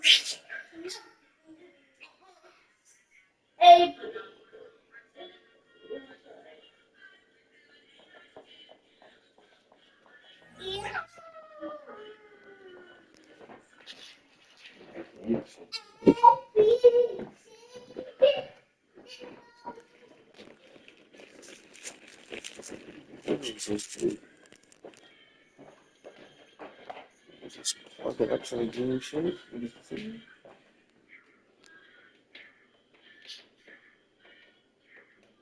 Just plug it up to the green shape.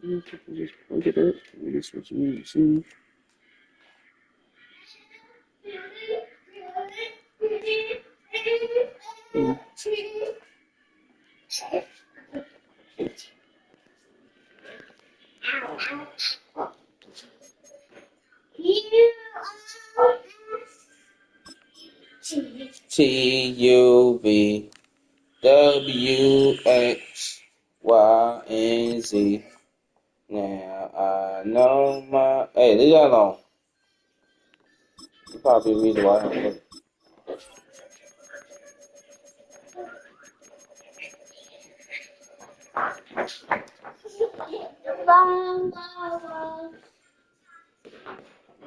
Just plug it up. This is what you need to see. TUVWXYZ. Now I know my. Hey, leave that alone. You probably read the why I'm looking.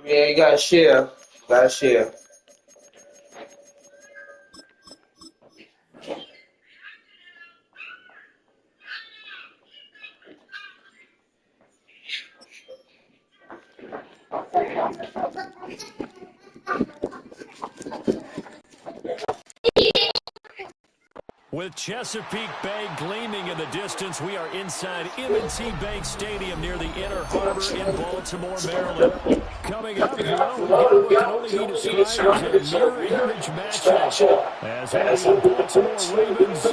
Yeah, you gotta share. Gotta share. With Chesapeake Bay gleaming in the distance, we are inside M&T Bank Stadium near the Inner Harbor in Baltimore, Maryland. Coming up, well, we've got what can only be described as a mirror image matchup as the Baltimore Ravens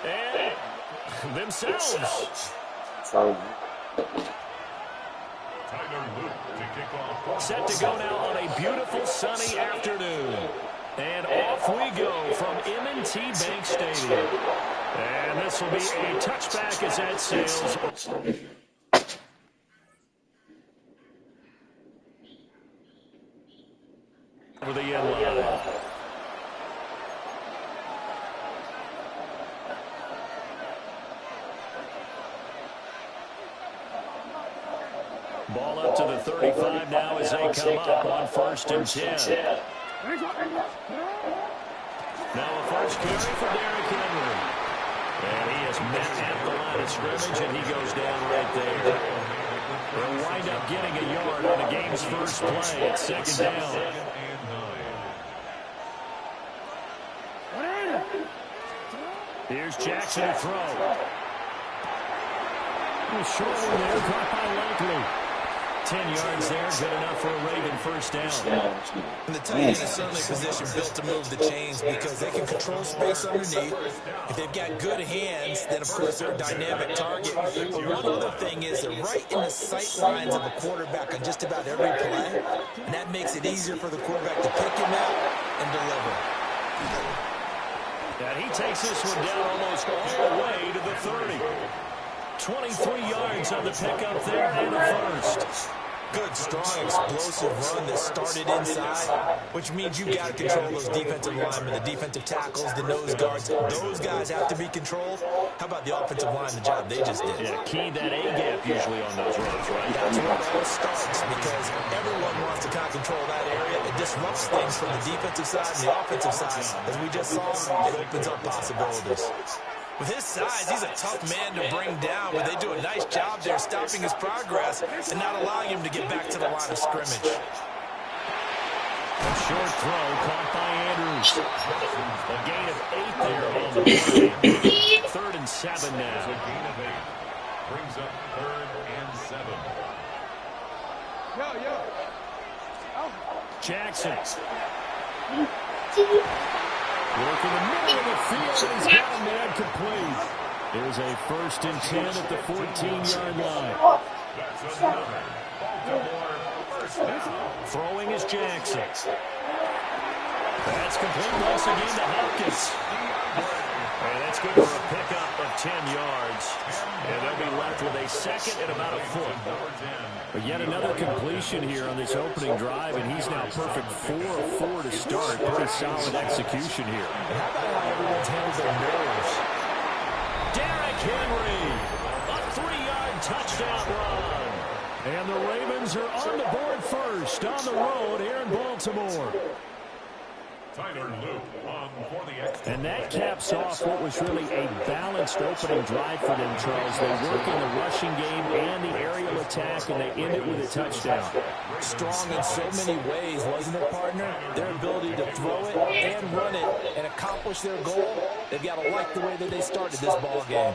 and themselves. Set to go now on a beautiful sunny afternoon. And off we go from M&T Bank Stadium. And this will be a touchback as that sails over the end line. Ball up to the 35 now as they come up on 1st and 10. Now a first carry for Derrick Henry. And he is met at the line of scrimmage, and he goes down right there. They'll wind up getting a yard on the game's first play at 2nd down. Here's Jackson to throw. Short one there, caught by Likely. 10 yards there, good enough for a Raven first down. And the tight end is certainly a position built to move the chains because they can control space underneath. If they've got good hands, then, of course, they're a dynamic target. But one other thing is they're right in the sight lines of a quarterback on just about every play, and that makes it easier for the quarterback to pick him out and deliver. And he takes this one down almost all the way to the 30. 23 yards on the pickup there and a first. Good, strong, explosive run that started inside, which means you've got to control those defensive linemen, the defensive tackles, the nose guards. Those guys have to be controlled. How about the offensive line, the job they just did? Yeah, key that A-gap usually on those runs, right? That's where it all starts because everyone wants to kind of control that area. It disrupts things from the defensive side and the offensive side. As we just saw, it opens up possibilities. With his size, he's a tough man to bring down, but they do a nice job there stopping his progress and not allowing him to get back to the line of scrimmage. A short throw caught by Andrews. A gain of 8 there on the play. 3rd and 7 now. A gain of 8. Brings up 3rd and 7. Jackson. Work in the middle of the field. He's got a man complete. There's a 1st and 10 at the 14-yard line. That's another Baltimore first down. Throwing is Jackson. That's complete once again to Hopkins. And that's good for a pickup of 10 yards. And they'll be left with a second and about a foot. But yet another completion here on this opening drive, and he's now perfect 4 of 4 to start. Pretty solid execution here. And how about how everyone's handled their nerves? Derrick Henry, a 3-yard touchdown run. And the Ravens are on the board first on the road here in Baltimore. And that caps off what was really a balanced opening drive for them, Charles. They work in the rushing game and the aerial attack, and they end it with a touchdown. Strong in so many ways, wasn't it, partner? Their ability to throw it and run it and accomplish their goal, they've got to like the way that they started this ball game.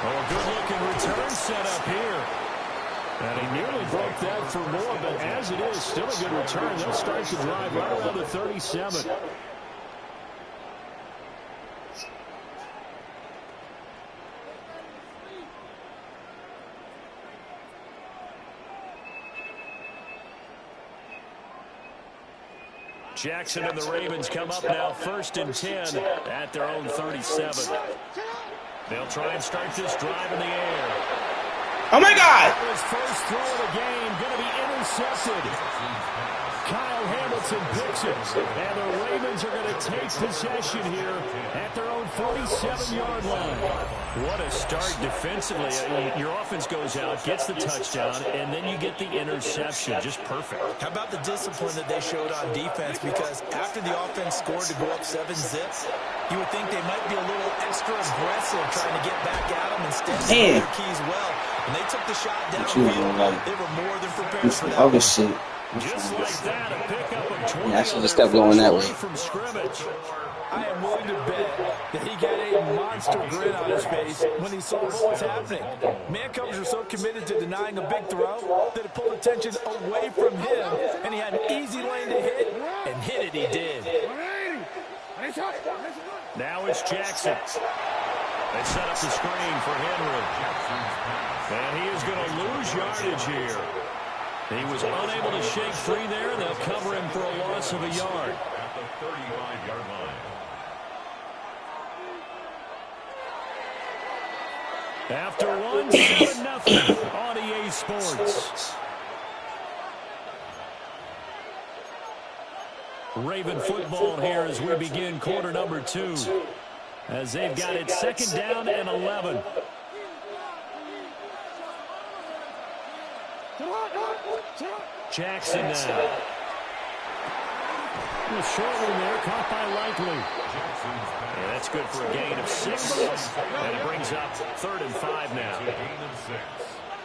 Oh, a good-looking return set up here. And he nearly broke that for more, but as it is, still a good return. They'll start the drive right around the 37. Jackson and the Ravens come up now 1st and 10 at their own 37. They'll try and start this drive in the air. Oh, my God! His first throw of the game going to be intercepted. Kyle Hamilton picks it, and the Ravens are going to take possession here at their own 47-yard line. What a start defensively. Your offense goes out, gets the touchdown, and then you get the interception. Just perfect. How about the discipline that they showed on defense? Because after the offense scored to go up 7-zip, you would think they might be a little extra aggressive trying to get back at them and stand their keys well. And they took the shot downfield. They were more than prepared for that. Other shit. Just like that, a pickup of 20. Yeah, I should have stepped going that way. From scrimmage. I am willing to bet that he got a monster grin on his face when he saw what was happening. Mancovers were so committed to denying a big throw that it pulled attention away from him, and he had an easy lane to hit, and hit it he did. Now it's Jackson. They set up the screen for Henry. And he is going to lose yardage here. He was unable to shake free there, and they'll cover him for a loss of a yard. At the 35-yard line. After one, 7-0 on EA Sports. Raven football here as we begin quarter number 2. As they've got it 2nd down and 11. Jackson now. A short one there, caught by Likely. Yeah, that's good for a gain of 6. And it brings up 3rd and 5 now. Gain of 6.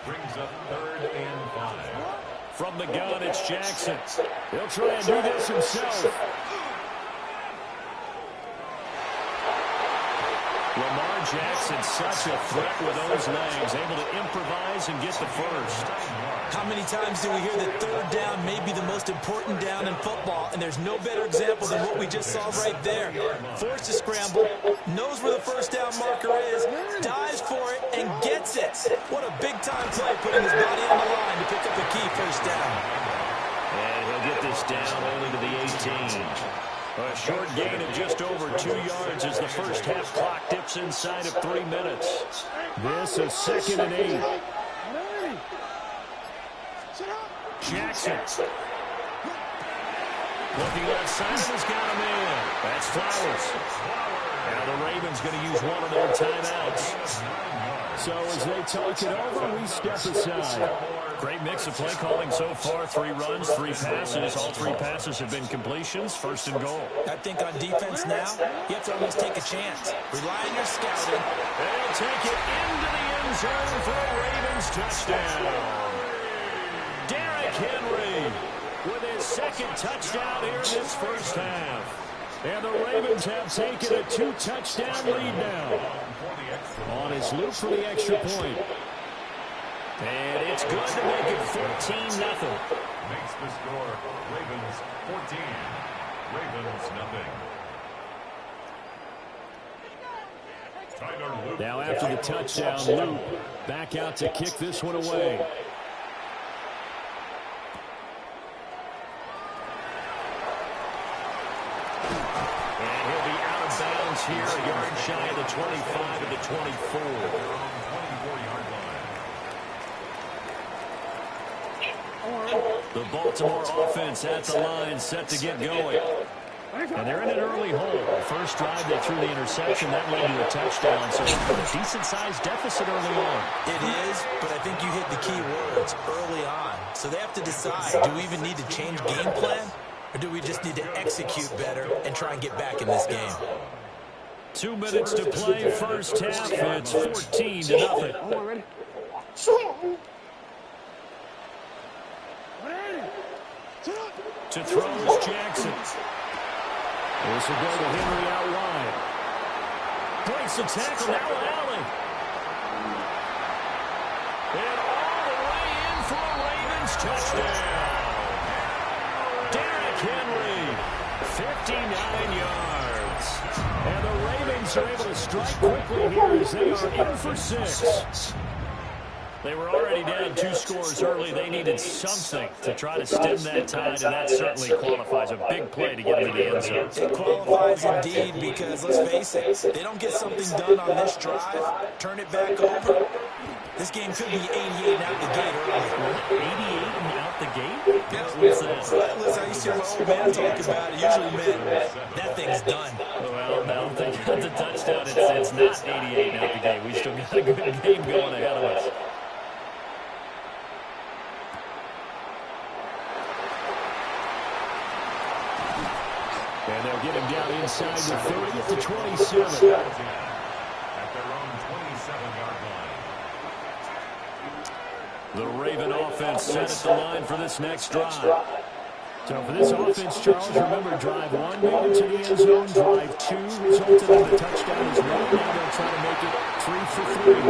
Brings up 3rd and 5. From the gun, it's Jackson. He'll try and do this himself. Lamar Jackson, such a threat with those legs, able to improvise and get the first. How many times do we hear that 3rd down may be the most important down in football, and there's no better example than what we just saw right there. Forced to scramble, knows where the 1st down marker is, dives for it, and gets it. What a big-time play, putting his body on the line to pick up a key 1st down. And he'll get this down only to the 18. A short gain of just over 2 yards as the first half clock dips inside of 3 minutes. This is 2nd and 8. Jackson. Looking outside, has got him in. That's Flowers. Now the Ravens going to use one of their timeouts. So as they talk it over, we step aside. Great mix of play calling so far. 3 runs, 3 passes. All 3 passes have been completions. 1st and goal. I think on defense now, you have to almost take a chance. Rely on your scouting. They'll take it into the end zone for a Ravens touchdown. Derrick Henry with his 2nd touchdown here in this first half. And the Ravens have taken a 2-touchdown lead now. On his loop for the extra point. And it's good to make it 14-0. Makes the score Ravens 14. Ravens nothing. Now after the touchdown, Loop back out to kick this one away. offense here, a yard shy of the 25 at the 24. The Baltimore offense at the line, set to get going. And they're in an early hole. First drive, they threw the interception. That led to a touchdown. So a decent-sized deficit early on. It is, but I think you hit the key words early on. So they have to decide, do we even need to change game plan? Or do we just need to execute better and try and get back in this game? 2 minutes to play. First half, it's 14-0. To throw is Jackson. This will go to Henry out wide. Breaks the tackle, now Allen. And all the way in for a Ravens touchdown. Derrick Henry, 59 yards. And the Ravens are able to strike quickly here as they are in for 6. They were already down 2 scores early. They needed something to try to stem that tide, and that certainly qualifies. A big play to get them in the end zone. It qualifies indeed because, let's face it, they don't get something done on this drive, turn it back over. This game could be 88 and out the gate early. 88 and out the gate? What's that? Listen, I used to hear my old man talk about it. Usually meant that thing's done. Well, now they got the touchdown. It's not 88 and out the gate. We still got a good game going ahead of us. And they'll get him down inside the 30 to 27. At their own 27-yard line. The Raven offense set at the line for this next drive. So for this offense, Charles, remember, drive 1 made it to the end zone, drive 2 resulted in the touchdown as well. Now they'll try to make it 3 for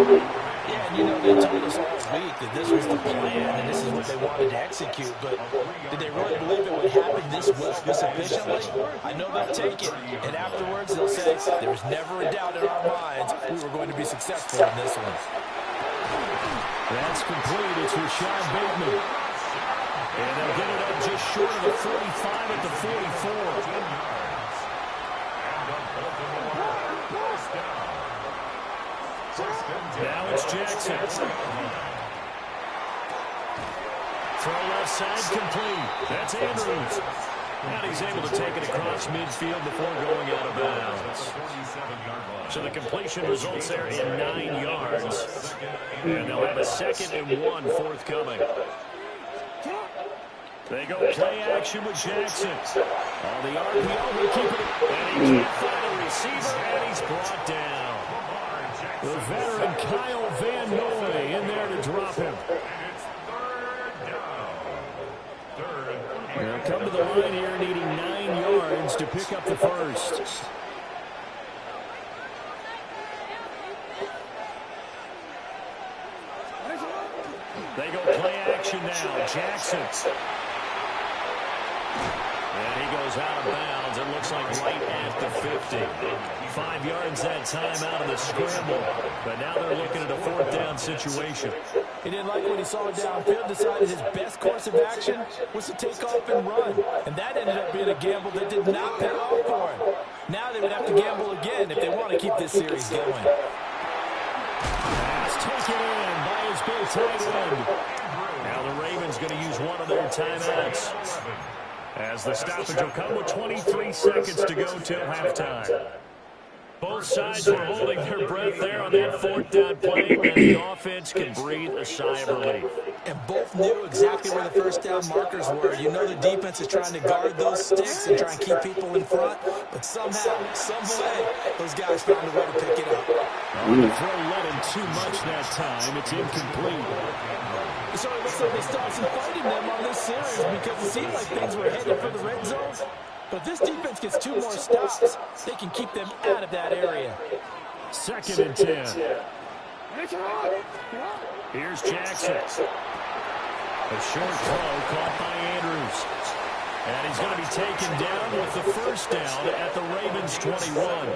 3. Yeah, and you know, they told us all week that this was the plan and this is what they wanted to execute, but did they really believe it would happen this well, this efficiently? I know they'll take it, and afterwards they'll say, there was never a doubt in our minds we were going to be successful in this one. That's complete. It's Rashad Bateman. And they'll get it up just short of the 45 at the 44. Now it's Jackson. Throw left side complete. That's Andrews. And he's able to take it across midfield before going out of bounds. So the completion results there in 9 yards. And they'll have a 2nd and 1 forthcoming. They go play action with Jackson. On the RPO, he'll keep it. And he can't find a receiver, and he's brought down. The veteran Kyle Van Noy in there to drop him. They'll come to the line here needing 9 yards to pick up the first. They go play action now. Jackson. And he goes out of bounds. It looks like right at the 50. 5 yards that time out of the scramble. But now they're looking at a 4th down situation. He didn't like what he saw downfield, decided his best course of action was to take off and run. And that ended up being a gamble that did not pay off for him. Now they would have to gamble again if they want to keep this series going. Pass taken in by his big tight end. Now the Ravens going to use one of their timeouts, as the stoppage will come with 23 seconds to go till halftime. Both sides were holding their breath there on that 4th down play, and the offense can breathe a sigh of relief. And both knew exactly where the 1st down markers were. You know the defense is trying to guard those sticks and try and keep people in front, but somehow, some way, those guys found a way to pick it up. The throw led him too much that time. It's incomplete. So it looks like they started some fighting them on this series because it seemed like things were headed for the red zone. But if this defense gets 2 more stops, they can keep them out of that area. 2nd and 10. Here's Jackson. A short throw caught by Andrews. And he's going to be taken down with the 1st down at the Ravens 21.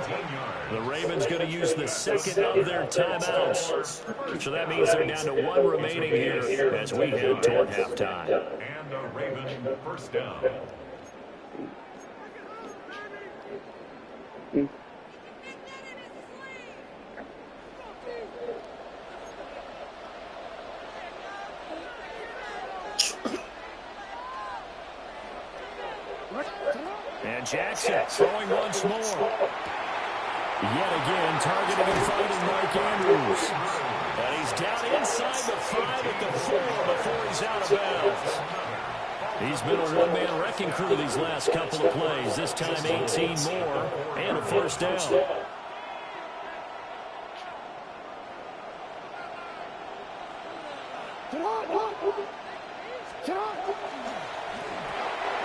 The Ravens going to use the 2nd of their timeouts. So that means they're down to 1 remaining here as we head toward halftime. And a Raven 1st down. And Jackson throwing once more. Yet again, targeting and finding Mark Andrews. And he's down inside the 5 at the 4 before he's out of bounds. He's been a one-man wrecking crew these last couple of plays. This time 18 more and a first down.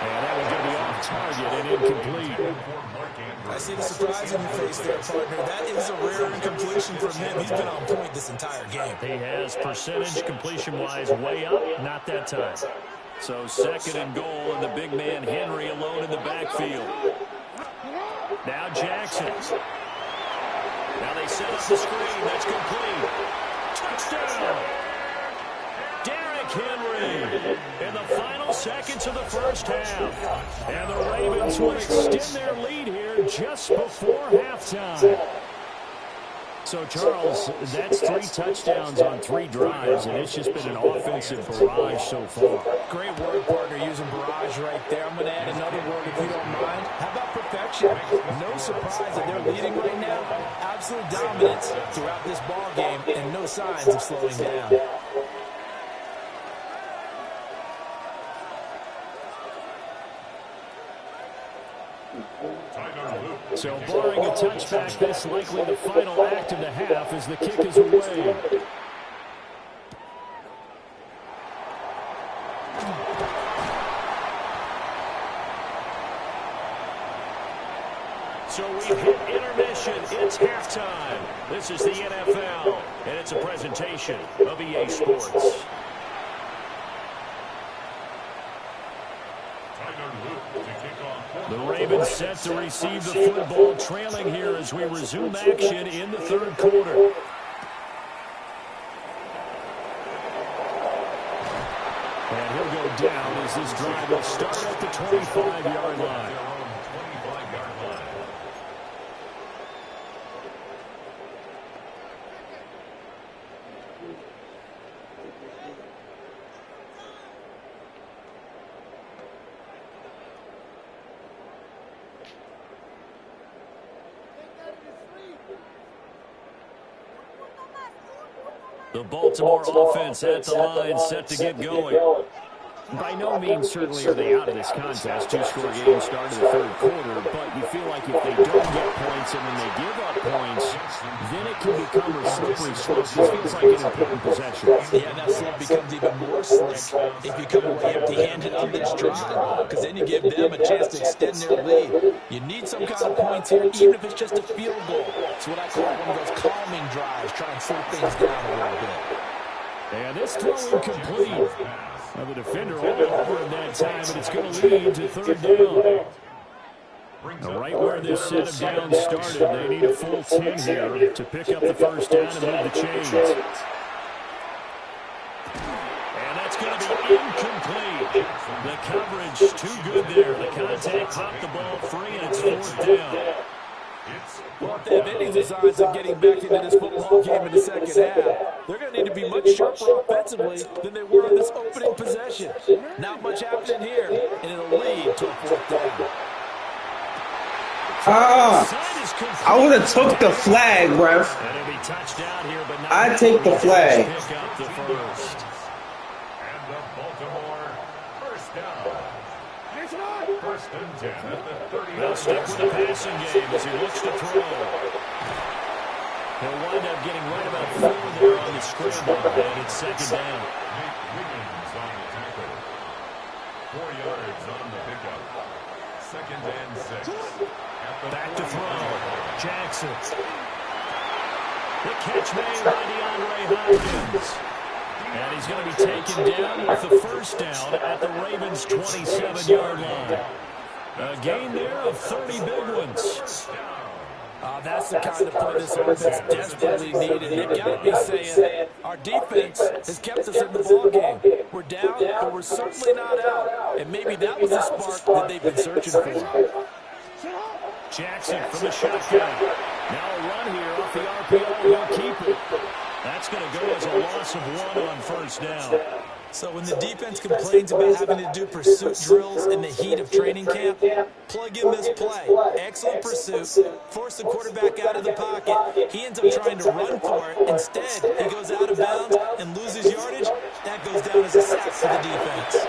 And that one going to be off target and incomplete. I see the surprise in your face there, partner. That is a rare incompletion from him. He's been on point this entire game. He has percentage completion-wise way up, not that time. So second and goal, and the big man Henry alone in the backfield. Now Jackson. Now they set up the screen. That's complete. Touchdown! Derrick Henry in the final seconds of the first half. And the Ravens will extend their lead here just before halftime. So, Charles, that's 3 touchdowns on 3 drives, and it's just been an offensive barrage so far. Great word, partner, using barrage right there. I'm going to add another word if you don't mind. How about perfection? No surprise that they're leading right now. Absolute dominance throughout this ball game, and no signs of slowing down. So barring a touchback, that's likely the final act of the half as the kick is away. So we've hit intermission. It's halftime. This is the NFL, and it's a presentation of EA Sports. The Ravens set to receive the football, trailing here as we resume action in the third quarter. And he'll go down as this drive will start at the 25-yard line. The Baltimore offense at the line, set to get going. By no means certainly are they out of this contest. 2-score game started the third quarter, but you feel like if they don't get points and then they give up points, then it can become a slippery slope. This feels like an important possession. Yeah, that slope becomes even more slick if you come away empty-handed on this drive, because then you give them a chance to extend their lead. You need some kind of points here, even if it's just a field goal. It's what I call one of those calming drives, try and slow things down a little bit. And this throw incomplete. Now the defender all over him that time, and it's going to lead to third down. Now right where this set of downs started, they need a full 10 here to pick up the first down and move the chains. And that's going to be incomplete. The coverage too good there. The contact popped the ball free, and it's fourth down. Well, if they have any designs of getting back into this football game in the second half, they're going to need to be much sharper offensively than they were in this opening possession. Not much happening here, and it'll lead to a fourth down. I would have took the flag, ref. I take the flag. Pick up the first. And the Baltimore first down. First and 10 at the 30. They'll stick with the passing game as he looks to throw. He'll wind up getting right about 4 there on the scramble, and it's second down. Wiggins on the tackle. 4 yards on the pickup. Second and 6. Back to throw. Jackson. The catch made by DeAndre Hopkins. And he's going to be taken down with the first down at the Ravens' 27-yard line. A gain there of 30 big ones. That's the kind of play this offense desperately needed. They've got to be saying, our defense has kept us in the ballgame. We're down, but we're certainly not out. And maybe that was the spark that they've been searching for. Jackson from the shotgun. Now a run here off the RPO. He'll keep it. That's going to go as a loss of 1 on first down. So when the defense complains about having to do pursuit drills in the heat of training camp, plug in this play. Excellent pursuit. Force the quarterback out of the pocket. He ends up trying to run for it. Instead, he goes out of bounds and loses yardage. That goes down as a sack for the defense.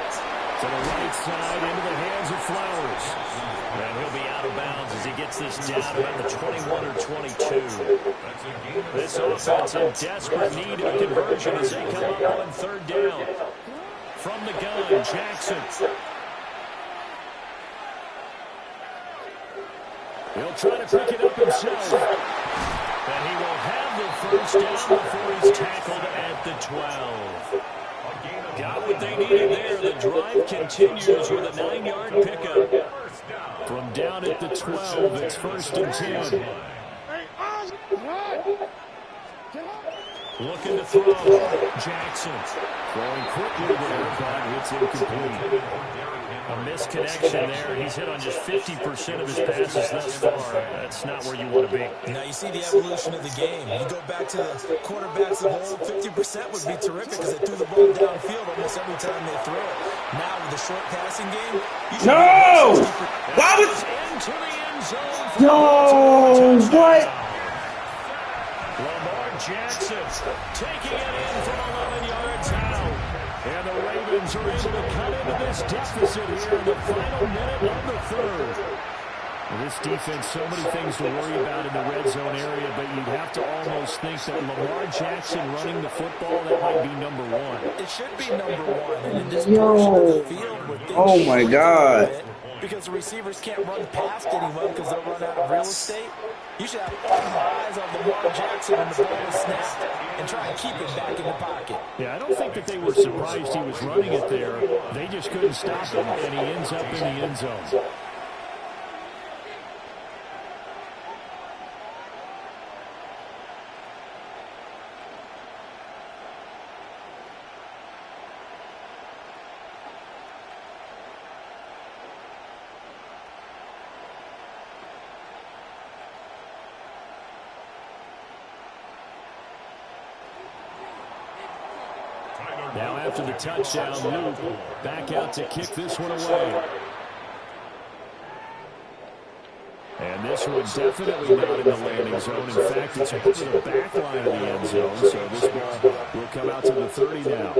To the right side, into the hands of Flowers. And he'll be out of bounds as he gets this down about the 21 or 22. This offense in desperate need of a conversion as they come up on third down. From the gun, Jackson. He'll try to pick it up himself. And he will have the first down before he's tackled at the 12. Got what they needed there. The drive continues with a 9-yard pickup. From down at the 12, it's 1st and 10. Looking to throw. Jackson throwing quickly there, but it's incomplete. A misconnection there. He's hit on just 50% of his passes thus far. That's not where you want to be. Now you see the evolution of the game. You go back to the quarterbacks of old, 50% would be terrific because they threw the ball downfield almost every time they throw it. Now with the short passing game, you should Why was into the end zone? no? What? Lamar Jackson taking it in from 11 yards out. And the Ravens are able to cut into this deficit here in the final minute of the third. Well, this defense, so many things to worry about in the red zone area, but you'd have to almost think that Lamar Jackson running the football, that might be number 1. It should be number 1. And in this portion of the field where things Oh my God. because the receivers can't run past anyone because they'll run out of real estate, you should have all eyes on Lamar Jackson when the ball is snapped and try and keep it back in the pocket. Yeah, I don't think that they were surprised he was running it there. They just couldn't stop him, and he ends up in the end zone. Now after the touchdown, Luke back out to kick this one away. And this one definitely not in the landing zone. In fact, it's over the back line of the end zone. So this ball will come out to the 30 now.